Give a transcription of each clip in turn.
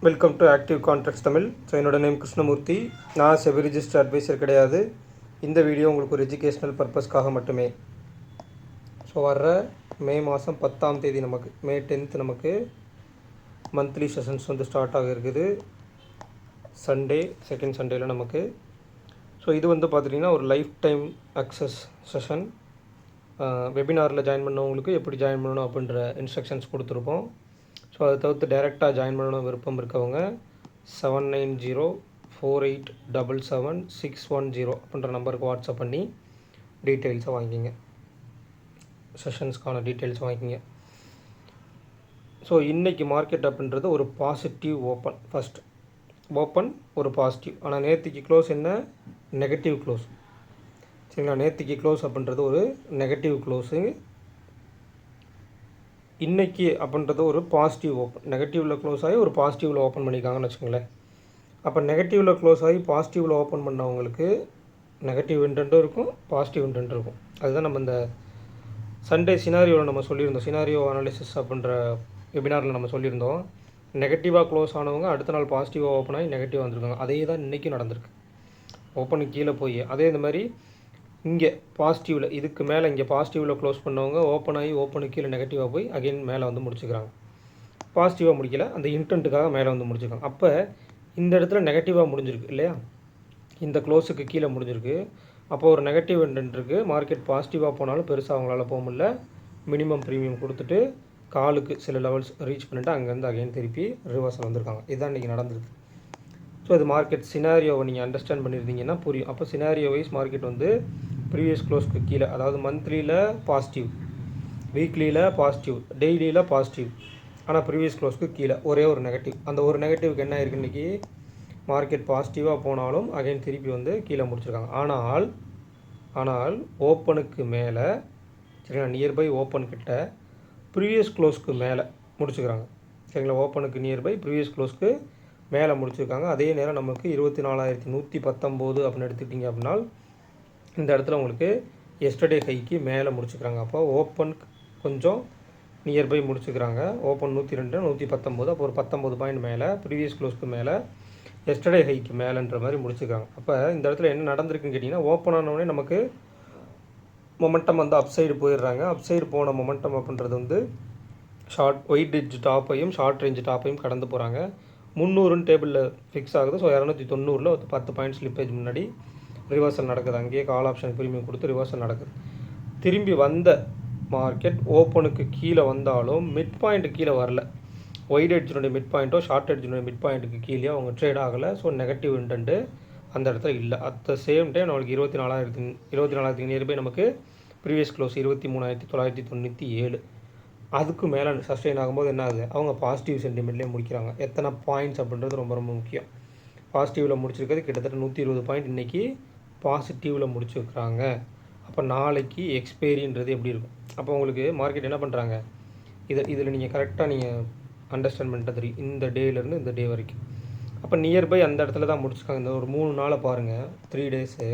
Welcome to active contracts Tamil. So என்னோட name Krishnamurthy. நான் SEBI register advisor கிடையாது. இந்த வீடியோ உங்களுக்கு ஒரு எஜுகேஷ்னல் பர்பஸ்க்காக மட்டுமே. ஸோ வர்ற மே மாதம் 10ஆம் தேதி மே 10th நமக்கு மந்த்லி செஷன்ஸ் ஸ்டார்ட் ஆக இருக்குது. சண்டே, செகண்ட் சண்டேயில் நமக்கு. ஸோ இது பார்த்திங்கன்னா ஒரு லைஃப் டைம் அக்சஸ் செஷன். வெபினாரில் ஜாயின் பண்ணவங்களுக்கு எப்படி ஜாயின் பண்ணணும் அப்படின்ற இன்ஸ்ட்ரக்ஷன்ஸ் கொடுத்துருப்போம். ஸோ அதை தவிர்த்து டைரெக்டாக ஜாயின் பண்ணணும் விருப்பம் இருக்கவங்க 7904877610 அப்படின்ற நம்பருக்கு வாட்ஸ்அப் பண்ணி டீட்டெயில்ஸை வாங்கிக்கிங்க, செஷன்ஸ்க்கான டீட்டெயில்ஸ் வாங்கிக்கிங்க. ஸோ இன்றைக்கி மார்க்கெட் அப்படின்றது ஒரு பாசிட்டிவ் ஓப்பன். ஃபஸ்ட் ஓப்பன் ஒரு பாசிட்டிவ். ஆனால் நேற்றுக்கு க்ளோஸ் என்ன? Negative close. சரிங்களா? நேற்றுக்கு க்ளோஸ் அப்படின்றது ஒரு நெகட்டிவ் க்ளோஸு. இன்றைக்கி அப்படின்றது ஒரு பாசிட்டிவ் ஓப்பன். நெகட்டிவில் க்ளோஸ் ஆகி ஒரு பாசிட்டிவில் ஓப்பன் பண்ணிக்காங்கன்னு வச்சுக்கோங்களேன். அப்போ நெகட்டிவில் க்ளோஸ் ஆகி பாசிட்டிவில் ஓப்பன் பண்ணவங்களுக்கு நெகட்டிவ் இன்டென்ட்டும் இருக்கும், பாசிட்டிவ் இன்டென்ட்டும் இருக்கும். அதுதான் நம்ம இந்த சண்டே சினாரியோவில் நம்ம சொல்லியிருந்தோம். சினாரியோ அனாலிசிஸ் அப்படின்ற வெபினாரில் நம்ம சொல்லியிருந்தோம். நெகட்டிவாக க்ளோஸ் ஆனவங்க அடுத்த நாள் பாசிட்டிவாக ஓப்பன் ஆகி நெகட்டிவாக வந்திருக்காங்க. அதே தான் இன்றைக்கும் நடந்திருக்கு. ஓப்பனுக்கு கீழே போய் அதே இந்த மாதிரி இங்கே பாசிட்டிவில் இதுக்கு மேலே இங்கே பாசிட்டிவில் க்ளோஸ் பண்ணவங்க ஓப்பன் ஆகி ஓப்பனுக்கு கீழே நெகட்டிவாக போய் அகைன் மேலே முடிச்சுக்கிறாங்க. பாசிட்டிவாக முடிக்கல, அந்த இன்டென்ட்டுக்காக மேலே முடிச்சுருக்காங்க. அப்போ இந்த இடத்துல நெகட்டிவாக முடிஞ்சிருக்கு இல்லையா? இந்த க்ளோஸுக்கு கீழே முடிஞ்சிருக்கு. அப்போ ஒரு நெகட்டிவ் இன்டென்ட் இருக்குது. மார்க்கெட் பாசிட்டிவாக போனாலும் பெருசாக அவங்களால போக முடியல. மினிமம் ப்ரீமியம் கொடுத்துட்டு காலுக்கு சில லெவல்ஸ் ரீச் பண்ணிவிட்டு அங்கேருந்து அகைன் திருப்பி ரிவர்ஸில் வந்திருக்காங்க. இதுதான் இன்றைக்கி நடந்திருக்கு. ஸோ இது மார்க்கெட் சினாரியோவை நீங்கள் அண்டர்ஸ்டாண்ட் பண்ணியிருந்தீங்கன்னா புரியும். அப்போ சினாரியோ வைஸ் மார்க்கெட் ப்ரீவியஸ் க்ளோஸ்க்கு கீழே, அதாவது மந்த்லியில் பாசிட்டிவ், வீக்லியில் பாசிட்டிவ், டெய்லியில் பாசிட்டிவ், ஆனால் ப்ரீவியஸ் க்ளோஸ்க்கு கீழே ஒரே ஒரு நெகட்டிவ். அந்த ஒரு நெகட்டிவ்க்கு என்ன இருக்குது? இன்றைக்கி மார்க்கெட் பாசிட்டிவாக போனாலும் அகைன் திருப்பி கீழே முடிச்சிருக்காங்க. ஆனால் ஓப்பனுக்கு மேலே, சரிங்களா, நியர்பை ஓப்பன் கிட்ட ப்ரீவியஸ் க்ளோஸ்க்கு மேலே முடிச்சுக்கிறாங்க. சரிங்களா? ஓப்பனுக்கு நியர்பை ப்ரீவியஸ் க்ளோஸ்க்கு மேலே முடிச்சிருக்காங்க. அதே நேரம் நமக்கு 24,119 அப்படின்னு எடுத்துக்கிட்டிங்க அப்படின்னா இந்த இடத்துல உங்களுக்கு எஸ்டர்டே ஹைக்கு மேலே முடிச்சுக்கிறாங்க. அப்போ ஓப்பன் கொஞ்சம் நியர்பை முடிச்சுக்கிறாங்க. ஓப்பன் 102, 119, அப்போ ஒரு 19 பாயிண்ட் மேலே ப்ரீவியஸ் க்ளோஸ்க்கு மேலே எஸ்டர்டே ஹைக்கு மேலேன்ற மாதிரி முடிச்சுக்கிறாங்க. அப்போ இந்த இடத்துல என்ன நடந்திருக்குன்னு கேட்டிங்கன்னா, ஓப்பன் ஆனவுடனே நமக்கு மொமெண்டம் அப்சைடு போயிடுறாங்க. அப்சைடு போன மொமெண்டம் அப்படின்றது ஷார்ட் ஒயிட் எட்ஜ் டாப்பையும் ஷார்ட் ரேஞ்ச் டாப்பையும் கடந்து போகிறாங்க. 300 டேபிளில் ஃபிக்ஸ் ஆகுது. ஸோ 290 ஒரு 10 பாயிண்ட் ஸ்லிப்பேஜ் முன்னாடி ரிவர்சல் நடக்குது. அங்கேயே கால் ஆப்ஷன் ப்ரீமியம் கொடுத்து ரிவர்சல் நடக்குது. திரும்பி வந்த மார்க்கெட் ஓப்பனுக்கு கீழே வந்தாலும் மிட் பாயிண்ட்டு கீழே வரல. ஒயிட் எட்ஜினுடைய மிட் பாயிண்ட்டோ ஷார்ட் எட்ஜினுடைய மிட் பாயிண்ட்டுக்கு கீழே அவங்க ட்ரேட் ஆகலை. ஸோ நெகட்டிவ் இன்டென்ட்டு அந்த இடத்துல இல்லை. அட் த சேம் டைம் நம்மளுக்கு 24,000 நியர்பை நமக்கு ப்ரீவியஸ் க்ளோஸ் 23,997. அதுக்கு மேலே சஸ்டெயின் ஆகும்போது என்ன ஆகுது? அவங்க பாசிட்டிவ் சென்டிமெண்ட்லேயே முடிக்கிறாங்க. எத்தனை பாயிண்ட்ஸ் அப்படின்றது ரொம்ப ரொம்ப முக்கியம். பாசிட்டிவில் முடிச்சிருக்கிறது கிட்டத்தட்ட 120 பாயிண்ட் இன்றைக்கி பாசிட்டிவில் முடிச்சுருக்குறாங்க. அப்போ நாளைக்கு எக்ஸ்பைரின்றது எப்படி இருக்கும்? அப்போ உங்களுக்கு மார்க்கெட் என்ன பண்ணுறாங்க? இதில் நீங்கள் கரெக்டாக நீங்கள் அண்டர்ஸ்டாண்ட் பண்ணிட்டு தெரியும். இந்த டேலேருந்து இந்த டே வரைக்கும் அப்போ நியர்பை அந்த இடத்துல தான் முடிச்சுருக்காங்க. இந்த ஒரு 3 நாளை பாருங்கள், 3 டேஸு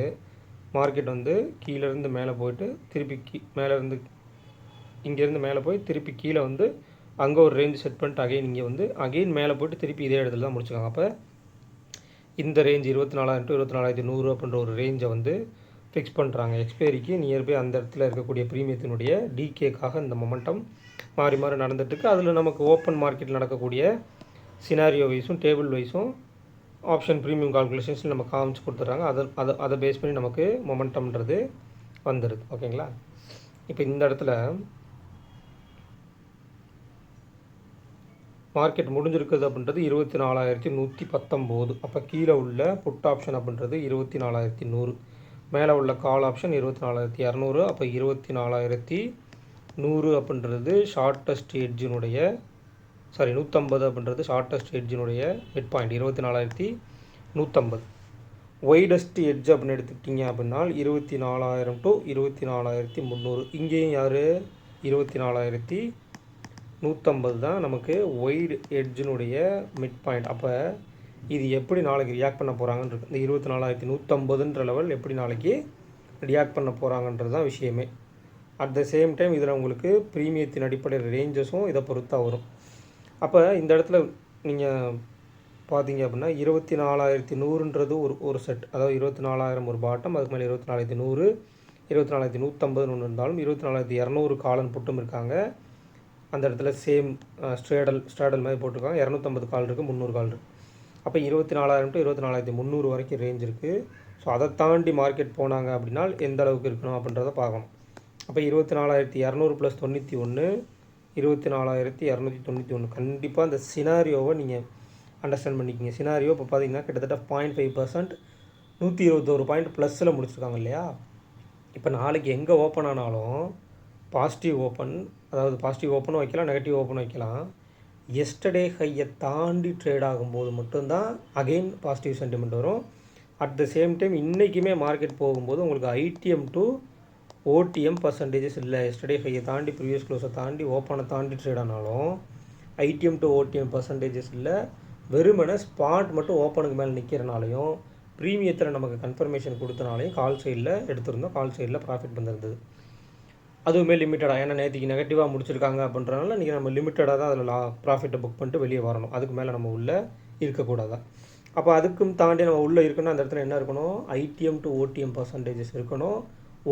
மார்க்கெட் கீழேருந்து மேலே போயிட்டு திருப்பி மேலேருந்து இங்கேருந்து மேலே போய் திருப்பி கீழே அங்கே ஒரு ரேஞ்ச் செட் பண்ணிட்டு அகைன் இங்கே அகைன் மேலே போய்ட்டு திருப்பி இதே இடத்துல தான் முடிச்சுக்காங்க. அப்போ இந்த ரேஞ்ச் 24,000 to 24,100 அப்படின்ற ஒரு ரேஞ்சை ஃபிக்ஸ் பண்ணுறாங்க. எக்ஸ்பைரிக்கு நியர்பை அந்த இடத்துல இருக்கக்கூடிய ப்ரீமியத்தினுடைய டிகேக்காக இந்த மொமெண்டம் மாறி மாறி நடந்துட்டுருக்கு. அதில் நமக்கு ஓப்பன் மார்க்கெட்டில் நடக்கக்கூடிய சினாரியோ வைஸும் டேபிள் வைஸும் ஆப்ஷன் ப்ரீமியம் கால்குலேஷன்ஸில் நம்ம காமிச்சு கொடுத்துட்றாங்க. அதை பேஸ் பண்ணி நமக்கு மொமெண்டம்ன்றது வந்துடுது. ஓகேங்களா? இப்போ இந்த இடத்துல மார்க்கெட் முடிஞ்சிருக்குது அப்படின்றது 24,119. அப்போ கீழே உள்ள புட் ஆப்ஷன் அப்படின்றது 24,100, மேலே உள்ள கால் ஆப்ஷன் 24,200. அப்போ 24,100 அப்படின்றது ஷார்ட்டஸ்ட் எட்ஜினுடைய 150 அப்படின்றது ஷார்ட்டஸ்ட் எட்ஜினுடைய மிட் பாயிண்ட் 24,150. ஒய்டஸ்ட் எட்ஜ் அப்படின்னு எடுத்துக்கிட்டிங்க அப்படின்னா 24,000 to 24,300. இங்கேயும் யார்? 24,150 தான் நமக்கு ஒய்டு எட்ஜினுடைய மிட் பாயிண்ட். அப்போ இது எப்படி நாளைக்கு ரியாக்ட் பண்ண போகிறாங்கன்னு இருக்குது. இந்த 24,150ன்ற லெவல் எப்படி நாளைக்கு ரியாக்ட் பண்ண போகிறாங்கன்றது தான் விஷயமே. அட் த சேம் டைம் இதில் உங்களுக்கு ப்ரீமியத்தின் அடிப்படையில் ரேஞ்சஸும் இதை பொறுத்தா வரும். அப்போ இந்த இடத்துல நீங்கள் பார்த்தீங்க அப்படின்னா 24,100ன்றது ஒரு செட், அதாவது 24,000 ஒரு பாட்டம், அதுக்கு மேலே 24,100, 24,150 ஒன்று இருந்தாலும் 24,200 காலன் புட்டும் இருக்காங்க. அந்த இடத்துல சேம் ஸ்ட்ராடல் மாதிரி போட்டிருக்காங்க. 250 கால் இருக்குது, 300 கால் இருக்குது. அப்போ 24,000 to 24,300 வரைக்கும் ரேஞ்ச் இருக்குது. ஸோ அதை தாண்டி மார்க்கெட் போனாங்க அப்படின்னா எந்த அளவுக்கு இருக்கணும் அப்படின்றத பார்க்கணும். அப்போ 24,200 + 91, 24,291. கண்டிப்பாக அந்த சினாரியோவை நீங்கள் அண்டர்ஸ்டாண்ட் பண்ணிக்கிங்க. சினாரியோ இப்போ பார்த்தீங்கன்னா கிட்டத்தட்ட 0.5%, 121 பாயிண்ட் ப்ளஸில் முடிச்சிருக்காங்க இல்லையா. இப்போ நாளைக்கு எங்கே ஓப்பன் ஆனாலும் பாசிட்டிவ் ஓப்பன், அதாவது பாசிட்டிவ் ஓப்பனும் வைக்கலாம், நெகட்டிவ் ஓப்பனும் வைக்கலாம். எஸ்டர்டே ஹையை தாண்டி ட்ரேட் ஆகும்போது மட்டும்தான் அகெயின் பாசிட்டிவ் சென்டிமெண்ட் வரும். அட் த சேம் டைம் இன்றைக்குமே மார்க்கெட் போகும்போது உங்களுக்கு ஐடிஎம் டு ஓடிஎம் பர்சன்டேஜஸ் இல்லை. எஸ்டர்டே ஹையை தாண்டி ப்ரீவியஸ் க்ளோஸை தாண்டி ஓப்பனை தாண்டி ட்ரேட் ஆனாலும் ஐடிஎம் டு ஓடிஎம் பர்சன்டேஜஸ் இல்லை. வெறுமனே ஸ்பாட் மட்டும் ஓப்பனுக்கு மேலே நிற்கிறனாலையும் ப்ரீமியத்தில் நமக்கு கன்ஃபர்மேஷன் கொடுத்தனாலையும் கால் சைடில் எடுத்திருந்தோம். கால் சைடில் ப்ராஃபிட் வந்துருந்தது. அதுவுமே லிமிட்டடாக, ஏன்னா நேற்றுக்கு நெகட்டிவாக முடிச்சிருக்காங்க அப்படின்றனால இன்றைக்கி நம்ம லிமிட்டடாக தான் அதில் ப்ராஃபிட்டை புக் பண்ணிட்டு வெளியே வரணும். அதுக்கு மேலே நம்ம உள்ளே இருக்கக்கூடாதான். அப்போ அதுக்கும் தாண்டி நம்ம உள்ளே இருக்கணும். அந்த இடத்துல என்ன இருக்கணும், ஐடிஎம் டு ஓடிஎம் பர்சன்டேஜஸ் இருக்கணும்.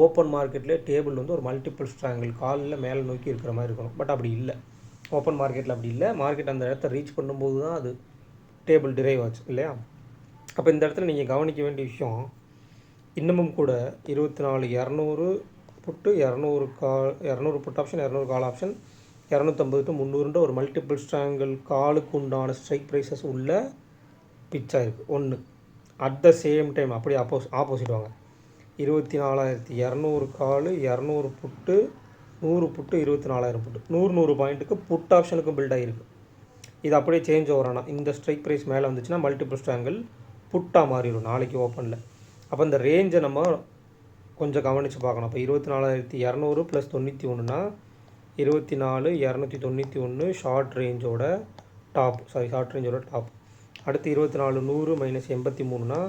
ஓப்பன் மார்க்கெட்லேயே டேபிள் வந்து ஒரு மல்டிபிள் ஸ்ட்ராங்கிள் காலில் மேலே நோக்கி இருக்கிற மாதிரி இருக்கணும். பட் அப்படி இல்லை, ஓப்பன் மார்க்கெட்டில் அப்படி இல்லை. மார்க்கெட் அந்த இடத்த ரீச் பண்ணும்போது தான் அது டேபிள் டிரைவ் ஆச்சு இல்லையா. அப்போ இந்த இடத்துல நீங்கள் கவனிக்க வேண்டிய விஷயம், இன்னமும் கூட 24,200 put, 200 put option, 200 call option, 250 to 300 ஒரு மல்டிபிள் ஸ்ட்ராங்கிள் காலுக்கு உண்டான ஸ்ட்ரைக் ப்ரைஸஸ் உள்ள பிச்சாக இருக்குது ஒன்று. அட் த சேம் டைம் அப்படி ஆப்போசிட் வாங்க, 24,200 கால், 200 புட்டு, 100 புட்டு, 24,000 புட்டு, 100 பாயிண்ட்டுக்கு புட் ஆப்ஷனுக்கும் பில்ட் ஆகிருக்கு. இது அப்படியே சேஞ்ச் ஓவரானா இந்த ஸ்ட்ரைக் ப்ரைஸ் மேலே வந்துச்சுன்னா மல்டிபிள் ஸ்ட்ராங்கிள் புட்டாக மாறிடும் நாளைக்கு ஓப்பனில். அப்போ இந்த ரேஞ்சை நம்ம கொஞ்சம் கவனித்து பார்க்கணும். அப்போ 24,200 + 91னா 24,291 ஷார்ட் ரேஞ்சோட டாப். அடுத்து 24,100 - 83னா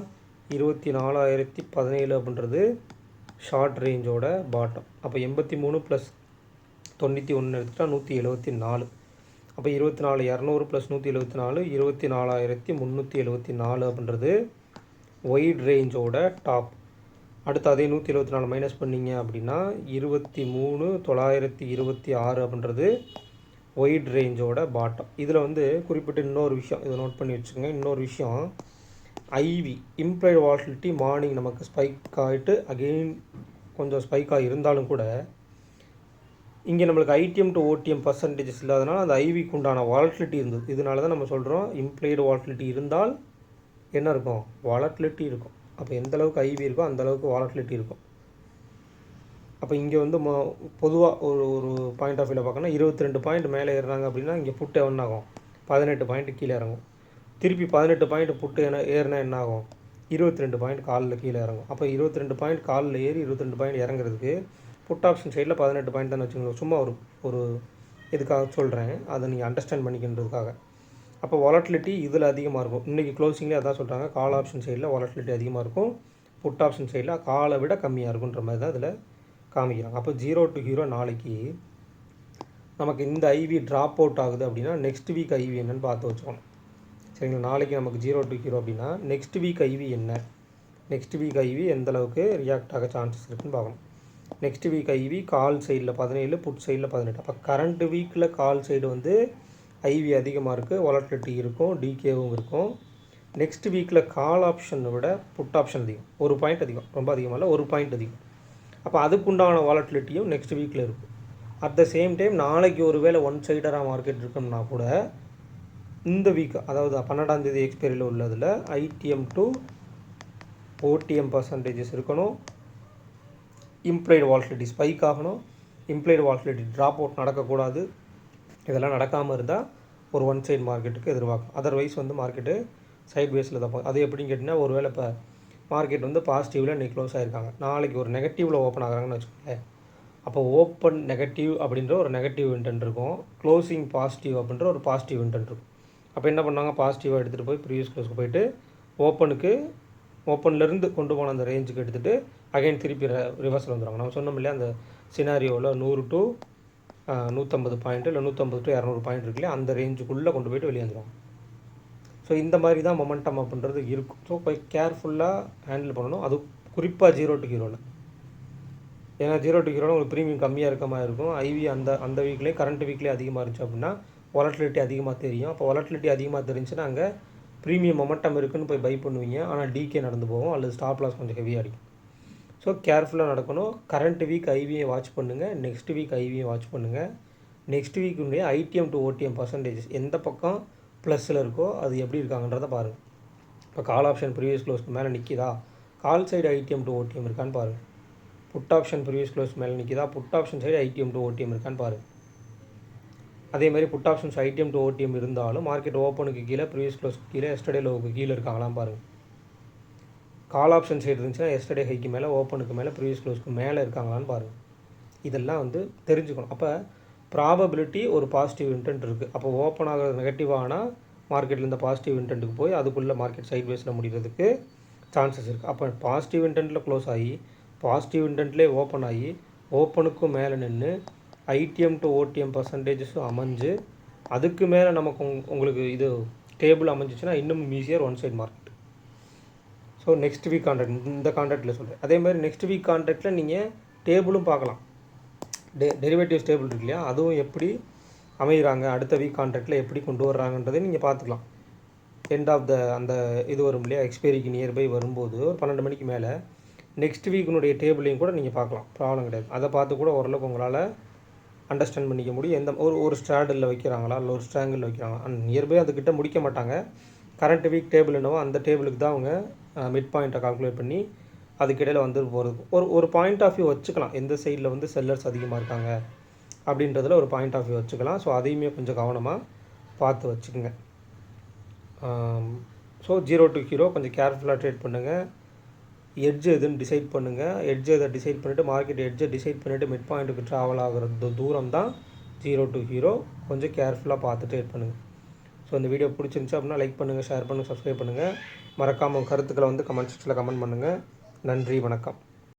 24,017 அப்படின்றது ஷார்ட் ரேஞ்சோட பாட்டம். அப்போ 83 + 91 எடுத்துகிட்டா 174. அப்போ 24,200 + 174 24,374 அப்படின்றது ஒயிட் ரேஞ்சோட டாப். அடுத்து அதே 174 மைனஸ் பண்ணிங்க அப்படின்னா 23,926 அப்படின்றது ஒயிட் ரேஞ்சோட பாட்டம். இதில் வந்து குறிப்பிட்ட இன்னொரு விஷயம் இதை நோட் பண்ணி வச்சுக்கோங்க. இன்னொரு விஷயம், ஐவி இம்ப்ளைடு வாலட்டிலிட்டி மார்னிங் நமக்கு ஸ்பைக் ஆகிட்டு அகெயின் கொஞ்சம் ஸ்பைக்காக இருந்தாலும் கூட இங்கே நம்மளுக்கு ஐடிஎம் டு ஓடிஎம் பர்சன்டேஜஸ் இல்லாதனால அந்த ஐவிக்கு உண்டான வாலட்டிலிட்டி இருந்தது. இதனால தான் நம்ம சொல்கிறோம் இம்ப்ளைடு வாலட்டிலிட்டி இருந்தால் என்ன இருக்கும், வாலட்டிலிட்டி இருக்கும். அப்போ எந்த அளவுக்கு ஐவி இருக்கோ அந்த அளவுக்கு வாலட்டிலிட்டி இருக்கும். அப்போ இங்கே வந்து பொதுவாக ஒரு பாயிண்ட் ஆஃப் வியூவில் பார்க்கணும், 22 பாயிண்ட் மேலே ஏறுறாங்க அப்படின்னா இங்கே புட்டு என்ன ஆகும், 18 பாயிண்ட் கீழே இறங்கும். திருப்பி 18 பாயிண்ட் புட்டு ஏறினா என்ன ஆகும், 22 பாயிண்ட் காலில் கீழே இறங்கும். அப்போ 22 பாயிண்ட் காலில் ஏறி 22 பாயிண்ட் இறங்குறதுக்கு புட் ஆப்ஷன் சைடில் 18 பாயிண்ட் தான் வச்சுக்கோங்க. சும்மா ஒரு இதுக்காக சொல்கிறேன், அதை நீங்கள் அண்டர்ஸ்டாண்ட் பண்ணிக்கின்றதுக்காக. அப்போ வாலட்டிலிட்டி இதில் அதிகமாக இருக்கும். இன்றைக்கி க்ளோசிங்லேயே அதான் சொல்கிறாங்க, கால் ஆப்ஷன் சைடில் வாலட்டிலிட்டி அதிகமாக இருக்கும், புட் ஆப்ஷன் சைடில் காலை விட கம்மியாக இருக்குன்ற மாதிரி தான் இதில் காமிக்கிறாங்க. அப்போ 0 to ஹீரோ நாளைக்கு நமக்கு இந்த ஐவி ட்ராப் அவுட் ஆகுது அப்படின்னா நெக்ஸ்ட் வீக் ஐவி என்னென்னு பார்த்து வச்சுக்கணும். சரிங்களா, நாளைக்கு நமக்கு 0 to ஹீரோ அப்படின்னா நெக்ஸ்ட் வீக் ஐவி என்ன, நெக்ஸ்ட் வீக் ஐவி எந்தளவுக்கு ரியாக்ட் ஆக சான்சஸ் இருக்குதுன்னு பார்க்கணும். நெக்ஸ்ட் வீக் ஐவி கால் சைடில் 17, புட் சைடில் 18. அப்போ கரண்ட் வீக்கில் கால் சைடு வந்து ஐவி அதிகமாக இருக்குது, வாலட்டிலிட்டி இருக்கும், டிகேவும் இருக்கும். நெக்ஸ்ட் வீக்கில் கால் ஆப்ஷனை விட புட் ஆப்ஷன் அதிகம், ஒரு பாயிண்ட் அதிகம், ரொம்ப அதிகமாக இல்லை, ஒரு பாயிண்ட் அதிகம். அப்போ அதுக்குண்டான வாலட்டிலிட்டியும் நெக்ஸ்ட் வீக்கில் இருக்கும். அட் த சேம் டைம் நாளைக்கு ஒரு வேளை ஒன் சைடராக மார்க்கெட் இருக்கணும்னா கூட இந்த வீக், அதாவது 12ஆம் தேதி எக்ஸ்பைரியில் உள்ளதில் ஐடிஎம் டு ஓடிஎம் பர்சன்டேஜஸ் இருக்கணும், இம்ப்ளைடு வாலட்டிலிட்டி ஸ்பைக் ஆகணும், இம்ப்ளைடு வாலட்டிலிட்டி ட்ராப் அவுட் நடக்கக்கூடாது. இதெல்லாம் நடக்காமல் இருந்தால் ஒரு ஒன் சைடு மார்க்கெட்டுக்கு எதிர்பார்க்கும். அதர்வைஸ் வந்து மார்க்கெட்டு சைட் வேஸில் தான் போகும். அது எப்படின்னு கேட்டிங்கன்னா, ஒரு வேளை இப்போ மார்க்கெட் வந்து பாசிட்டிவில் இன்றைக்கி க்ளோஸ் ஆகிருக்காங்க, நாளைக்கு ஒரு நெகட்டிவில் ஓப்பன் ஆகிறாங்கன்னு வச்சுக்கோங்களேன். அப்போ ஓப்பன் நெகட்டிவ் அப்படின்ற ஒரு நெகட்டிவ் இன்டென்ட் இருக்கும், க்ளோசிங் பாசிட்டிவ் அப்படின்ற ஒரு பாசிட்டிவ் இன்டென்ட் இருக்கும். அப்போ என்ன பண்ணாங்க, பாசிட்டிவாக எடுத்துகிட்டு போய் ப்ரீவியஸ் க்ளோஸ்க்கு போயிட்டு ஓப்பன்லேருந்து கொண்டு போன அந்த ரேஞ்சுக்கு எடுத்துகிட்டு அகைன் திருப்பி ரிவர்ஸில் வந்துடுவாங்க. நம்ம சொன்னோம் இல்லையா, அந்த சினாரியோவில் 100 to 150 பாயிண்ட் இல்லை 150 to 200 பாயிண்ட் இருக்குல்லையா, அந்த ரேஞ்சுக்குள்ளே கொண்டு போய்ட்டு வெளியே வந்துடுவாங்க. ஸோ ஸோ இந்த மாதிரி தான் மொமெண்டம் அப்படின்றது இருக்கும். ஸோ கொஞ்சம் கேர்ஃபுல்லாக ஹேண்டில் பண்ணணும். அது குறிப்பாக 0 to ஹீரோவில். ஏன்னா 0 to ஹீரோவில் உங்களுக்கு ப்ரீமியம் கம்மியாக இருக்க மாதிரி இருக்கும். ஐவி அந்த வீக்லேயும் கரண்ட் வீக்லேயும் அதிகமாக இருந்துச்சு அப்படின்னா வாலட்டிலிட்டி அதிகமாக தெரியும். அப்போ வாலட்டிலிட்டி அதிகமாக தெரிஞ்சுன்னா அங்கே ப்ரீமியம் மொமெண்டம் இருக்குதுன்னு போய் பை பண்ணுவீங்க. ஆனால் டிகே நடந்து போகும், அல்லது ஸ்டாப் லாஸ் கொஞ்சம் ஹெவியாக அடிக்கும். ஸோ கேர்ஃபுல்லாக நடக்கணும். கரண்ட் வீக் ஐவியை வாட்ச் பண்ணுங்கள், நெக்ஸ்ட் வீக் ஐவியை வாட்ச் பண்ணுங்கள். நெக்ஸ்ட் வீக்குடைய ஐடிஎம் டு ஓடிஎம் பர்சன்டேஜஸ் எந்த பக்கம் ப்ளஸில் இருக்கோ அது எப்படி இருக்காங்கன்றதை பாருங்கள். இப்போ கால் ஆப்ஷன் ப்ரீவியஸ் க்ளோஸ்க்கு மேலே நிற்கிதா, call side ITM to OTM இருக்கான்னு பாருங்கள். புட் ஆப்ஷன் ப்ரீவியஸ் க்ளோஸ் மேலே நிற்கிதா, put option side ITM to OTM இருக்கான்னு பாருங்கள். அதேமாதிரி put options ITM to OTM இருந்தாலும் மார்க்கெட் ஓப்பனுக்கு கீழே ப்ரீவியஸ் க்ளோஸ்க்கு கீழே எஸ்டர்டே லோவுக்கு கீழே இருக்காங்களாம் பாருங்கள். கால் ஆப்ஷன் சைடு இருந்துச்சுன்னா எஸ்டர்டே ஹைக்கு மேலே ஓப்பனுக்கு மேலே ப்ரீவியஸ் க்ளோஸ்க்கு மேலே இருக்காங்களான்னு பாருங்கள். இதெல்லாம் தெரிஞ்சுக்கணும். அப்போ ப்ராபபிலிட்டி ஒரு பாசிட்டிவ் இன்டென்ட் இருக்குது. அப்போ ஓப்பன் ஆகிற நெகட்டிவாக ஆனால் மார்க்கெட்டில் இந்த பாசிட்டிவ் இன்டென்ட்டுக்கு போய் அதுக்குள்ளே மார்க்கெட் சைட் வேஸில் முடிகிறதுக்கு சான்சஸ் இருக்குது. அப்போ பாசிட்டிவ் இன்டென்ட்டில் க்ளோஸ் ஆகி பாசிட்டிவ் இன்டென்ட்லேயே ஓப்பன் ஆகி ஓப்பனுக்கும் மேலே நின்று ஐடிஎம் டு ஓடிஎம் பர்சன்டேஜஸும் அமைஞ்சு அதுக்கு மேலே நமக்கு உங்களுக்கு இது டேபிள் அமைஞ்சிச்சுன்னா இன்னும் ஈஸியாக one side market. So next week contract இந்த கான்ட்ராக்டில் சொல்கிறேன். அதேமாதிரி நெக்ஸ்ட் வீக் கான்ட்ராக்டில் நீங்கள் டேபிளும் பார்க்கலாம். டெரிவேட்டிவ்ஸ் டேபிள் இருக்கு இல்லையா, அதுவும் எப்படி அமைகிறாங்க, அடுத்த வீக் கான்ட்ராக்டில் எப்படி கொண்டு வர்றாங்கன்றதை நீங்கள் பார்த்துக்கலாம். எண்ட் ஆஃப் அந்த இது வரும் இல்லையா, எக்ஸ்பைரிக்கு நியர்பை வரும்போது ஒரு 12 மணிக்கு மேலே நெக்ஸ்ட் வீக்கினுடைய டேபிளையும் கூட நீங்கள் பார்க்கலாம், ப்ராப்ளம் கிடையாது. அதை பார்த்து கூட ஓரளவுக்கு உங்களால் அண்டர்ஸ்டாண்ட் பண்ணிக்க முடியும். எந்த ஒரு ஸ்ட்ராடில் வைக்கிறாங்களா இல்லை ஒரு ஸ்ட்ராங்கில் வைக்கிறாங்களா, நியர்பை அதுக்கிட்ட முடிக்க மாட்டாங்க. கரண்ட் வீக் டேபிள் என்னவோ அந்த டேபிளுக்கு தான் அவங்க மிட் பாயிண்ட்டை கால்குலேட் பண்ணி அதுக்கிடையில் போகிறதுக்கு ஒரு பாயிண்ட் ஆஃப் வியூ வச்சுக்கலாம். எந்த சைடில் செல்லர்ஸ் அதிகமாக இருக்காங்க அப்படின்றதில் ஒரு பாயிண்ட் ஆஃப் வியூ வச்சுக்கலாம். ஸோ அதையுமே கொஞ்சம் கவனமாக பார்த்து வச்சுக்கோங்க. ஸோ 0 to ஹீரோ கொஞ்சம் கேர்ஃபுல்லாக ட்ரேட் பண்ணுங்கள். எட்ஜ் எதுன்னு டிசைட் பண்ணுங்கள். எட்ஜ் எதை டிசைட் பண்ணிவிட்டு மார்க்கெட் எட்ஜை டிசைட் பண்ணிவிட்டு மிட் பாயிண்ட்டுக்கு ட்ராவல் ஆகிற தூரம் தான் 0 to ஹீரோ. கொஞ்சம் கேர்ஃபுல்லாக பார்த்து ட்ரேட் பண்ணுங்கள். ஸோ இந்த வீடியோ பிடிச்சிருந்துச்சு அப்படின்னா லைக் பண்ணுங்கள், ஷேர் பண்ணுங்கள், சப்ஸ்கிரைப் பண்ணுங்கள். மறக்காமல் கருத்துக்களை கமெண்ட் செக்ஷனில் கமெண்ட் பண்ணுங்கள். நன்றி, வணக்கம்.